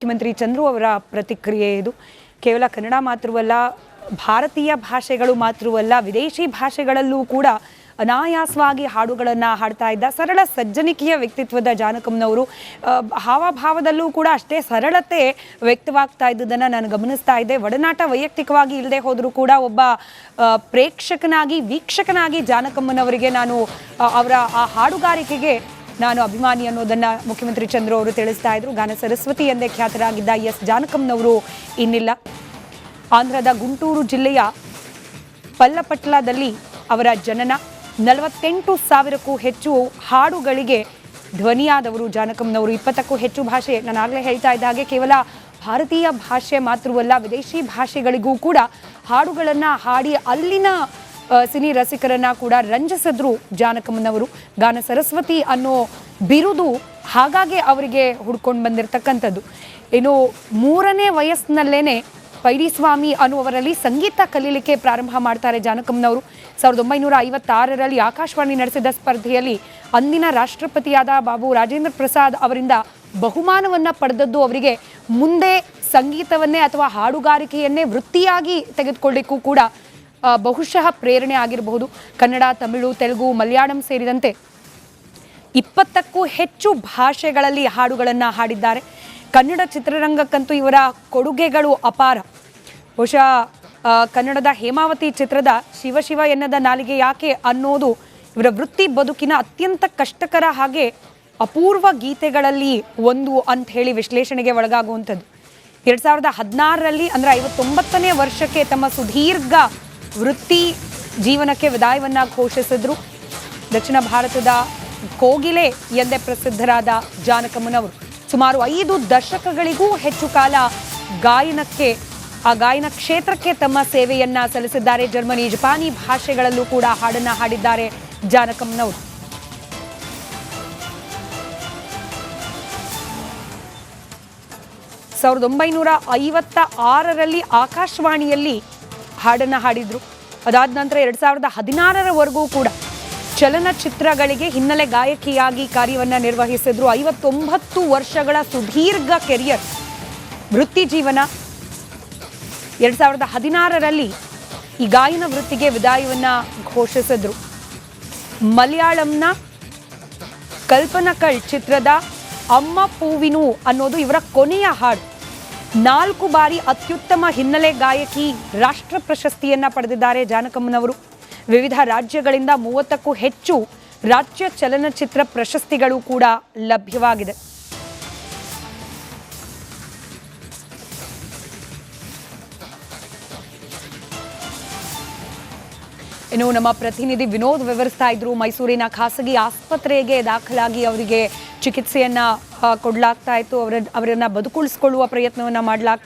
ಮುಖ್ಯಮಂತ್ರಿ ಚಂದ್ರು ಅವರ ಪ್ರತಿಕ್ರಿಯೆ ಇದು. ಕೇವಲ ಕನ್ನಡ ಮಾತ್ರವಲ್ಲ, ಭಾರತೀಯ ಭಾಷೆಗಳು ಮಾತ್ರವಲ್ಲ, ವಿದೇಶಿ ಭಾಷೆಗಳಲ್ಲೂ ಕೂಡ ಅನಾಯಾಸವಾಗಿ ಹಾಡುಗಳನ್ನು ಹಾಡ್ತಾ ಇದ್ದ ಸರಳ ಸಜ್ಜನಿಕೆಯ ವ್ಯಕ್ತಿತ್ವದ ಜಾನಕಮ್ಮನವರು. ಹಾವಭಾವದಲ್ಲೂ ಕೂಡ ಅಷ್ಟೇ ಸರಳತೆ ವ್ಯಕ್ತವಾಗ್ತಾ ಇದ್ದುದನ್ನು ನಾನು ಗಮನಿಸ್ತಾ ಇದ್ದೆ. ಒಡನಾಟ ವೈಯಕ್ತಿಕವಾಗಿ ಇಲ್ಲದೆ ಹೋದರೂ ಕೂಡ ಒಬ್ಬ ಪ್ರೇಕ್ಷಕನಾಗಿ, ವೀಕ್ಷಕನಾಗಿ ಜಾನಕಮ್ಮನವರಿಗೆ ನಾನು ಅವರ ಆ ಹಾಡುಗಾರಿಕೆಗೆ ನಾನು ಅಭಿಮಾನಿ ಅನ್ನೋದನ್ನು ಮುಖ್ಯಮಂತ್ರಿ ಚಂದ್ರು ಅವರು ತಿಳಿಸ್ತಾ ಇದ್ರು. ಗಾನ ಸರಸ್ವತಿ ಎಂದೇ ಖ್ಯಾತರಾಗಿದ್ದ ಎಸ್ ಜಾನಕಮ್ಮನವರು ಇನ್ನಿಲ್ಲ. ಆಂಧ್ರದ ಗುಂಟೂರು ಜಿಲ್ಲೆಯ ಪಲ್ಲಪಟ್ಲದಲ್ಲಿ ಅವರ ಜನನ. 48,000ಕ್ಕೂ ಹೆಚ್ಚು ಹಾಡುಗಳಿಗೆ ಧ್ವನಿಯಾದವರು ಜಾನಕಮ್ಮನವರು. 20ಕ್ಕೂ ಹೆಚ್ಚು ಭಾಷೆ, ನಾನು ಆಗಲೇ ಹೇಳ್ತಾ ಇದ್ದ ಹಾಗೆ ಕೇವಲ ಭಾರತೀಯ ಭಾಷೆ ಮಾತ್ರವಲ್ಲ, ವಿದೇಶಿ ಭಾಷೆಗಳಿಗೂ ಕೂಡ ಹಾಡುಗಳನ್ನು ಹಾಡಿ ಅಲ್ಲಿನ ಸಿನಿ ರಸಿಕರನ್ನ ಕೂಡ ರಂಜಿಸಿದ್ರು ಜಾನಕಮ್ಮನವರು. ಗಾನ ಸರಸ್ವತಿ ಅನ್ನೋ ಬಿರುದು ಹಾಗಾಗಿ ಅವರಿಗೆ ಹುಡ್ಕೊಂಡು ಬಂದಿರತಕ್ಕಂಥದ್ದು. ಇನ್ನು 3ನೇ ವಯಸ್ಸಿನಲ್ಲೇನೆ ಪೈಡಿಸ್ವಾಮಿ ಅನ್ನುವರಲ್ಲಿ ಸಂಗೀತ ಕಲೀಲಿಕ್ಕೆ ಪ್ರಾರಂಭ ಮಾಡ್ತಾರೆ ಜಾನಕಮ್ಮನವರು. 1956ರಲ್ಲಿ ಆಕಾಶವಾಣಿ ನಡೆಸಿದ ಸ್ಪರ್ಧೆಯಲ್ಲಿ ಅಂದಿನ ರಾಷ್ಟ್ರಪತಿಯಾದ ಬಾಬು ರಾಜೇಂದ್ರ ಪ್ರಸಾದ್ ಅವರಿಂದ ಬಹುಮಾನವನ್ನು ಪಡೆದದ್ದು ಅವರಿಗೆ ಮುಂದೆ ಸಂಗೀತವನ್ನೇ ಅಥವಾ ಹಾಡುಗಾರಿಕೆಯನ್ನೇ ವೃತ್ತಿಯಾಗಿ ತೆಗೆದುಕೊಳ್ಳಿಕ್ಕೂ ಕೂಡ ಬಹುಶಃ ಪ್ರೇರಣೆ ಆಗಿರಬಹುದು. ಕನ್ನಡ, ತಮಿಳು, ತೆಲುಗು, ಮಲಯಾಳಂ ಸೇರಿದಂತೆ 20ಕ್ಕೂ ಹೆಚ್ಚು ಭಾಷೆಗಳಲ್ಲಿ ಹಾಡುಗಳನ್ನು ಹಾಡಿದ್ದಾರೆ. ಕನ್ನಡ ಚಿತ್ರರಂಗಕ್ಕಂತೂ ಇವರ ಕೊಡುಗೆಗಳು ಅಪಾರ. ಬಹುಶಃ ಕನ್ನಡದ ಹೇಮಾವತಿ ಚಿತ್ರದ ಶಿವ ಶಿವ ಎನ್ನದ ನಾಲಿಗೆ ಯಾಕೆ ಅನ್ನೋದು ಇವರ ವೃತ್ತಿ ಬದುಕಿನ ಅತ್ಯಂತ ಕಷ್ಟಕರ ಹಾಗೆ ಅಪೂರ್ವ ಗೀತೆಗಳಲ್ಲಿ ಒಂದು ಅಂತ ಹೇಳಿ ವಿಶ್ಲೇಷಣೆಗೆ ಒಳಗಾಗುವಂಥದ್ದು. 2016ರಲ್ಲಿ ಅಂದರೆ 59ನೇ ವರ್ಷಕ್ಕೆ ತಮ್ಮ ಸುದೀರ್ಘ ವೃತ್ತಿ ಜೀವನಕ್ಕೆ ವಿದಾಯವನ್ನು ಘೋಷಿಸಿದ್ರು. ದಕ್ಷಿಣ ಭಾರತದ ಕೋಗಿಲೆ ಎಂದೇ ಪ್ರಸಿದ್ಧರಾದ ಜಾನಕಮ್ಮನವರು ಸುಮಾರು 5 ದಶಕಗಳಿಗೂ ಹೆಚ್ಚು ಕಾಲ ಗಾಯನ ಕ್ಷೇತ್ರಕ್ಕೆ ತಮ್ಮ ಸೇವೆಯನ್ನ ಸಲ್ಲಿಸಿದ್ದಾರೆ. ಜರ್ಮನಿ, ಜಪಾನಿ ಭಾಷೆಗಳಲ್ಲೂ ಕೂಡ ಹಾಡನ್ನ ಹಾಡಿದ್ದಾರೆ ಜಾನಕಮ್ಮನವರು. ಸಾವಿರದ 1956ರಲ್ಲಿ ಆಕಾಶವಾಣಿಯಲ್ಲಿ ಹಾಡನ್ನ ಹಾಡಿದ್ರು. ಅದಾದ ನಂತರ 2016ರವರೆಗೂ ಕೂಡ ಚಲನಚಿತ್ರಗಳಿಗೆ ಹಿನ್ನೆಲೆ ಗಾಯಕಿಯಾಗಿ ಕಾರ್ಯವನ್ನು ನಿರ್ವಹಿಸಿದ್ರು. 59 ವರ್ಷಗಳ ಸುದೀರ್ಘ ಕೆರಿಯರ್, ವೃತ್ತಿ ಜೀವನ. 2016ರಲ್ಲಿ ಈ ಗಾಯನ ವೃತ್ತಿಗೆ ವಿದಾಯವನ್ನು ಘೋಷಿಸಿದ್ರು. ಮಲಯಾಳಂನ ಕಲ್ಪನಕಳ್ ಚಿತ್ರದ ಅಮ್ಮ ಪೂವಿನು ಅನ್ನೋದು ಇವರ ಕೊನೆಯ ಹಾಡು. 4 ಬಾರಿ ಅತ್ಯುತ್ತಮ ಹಿನ್ನೆಲೆ ಗಾಯಕಿ ರಾಷ್ಟ್ರ ಪ್ರಶಸ್ತಿಯನ್ನ ಪಡೆದಿದ್ದಾರೆ ಜಾನಕಮ್ಮನವರು. ವಿವಿಧ ರಾಜ್ಯಗಳಿಂದ 30ಕ್ಕೂ ಹೆಚ್ಚು ರಾಜ್ಯ ಚಲನಚಿತ್ರ ಪ್ರಶಸ್ತಿಗಳು ಕೂಡ ಲಭ್ಯವಾಗಿದೆ. ಇನ್ನು ನಮ್ಮ ಪ್ರತಿನಿಧಿ ವಿನೋದ್ ವಿವರಿಸ್ತಾ ಇದ್ರು, ಮೈಸೂರಿನ ಖಾಸಗಿ ಆಸ್ಪತ್ರೆಗೆ ದಾಖಲಾಗಿ ಅವರಿಗೆ ಚಿಕಿತ್ಸೆಯನ್ನ ಕೊಡಲಾಗ್ತಾ ಇತ್ತು. ಅವರನ್ನ ಬದುಕುಳಿಸಿಕೊಳ್ಳುವ ಪ್ರಯತ್ನವನ್ನ ಮಾಡಲಾಗ್ತಾ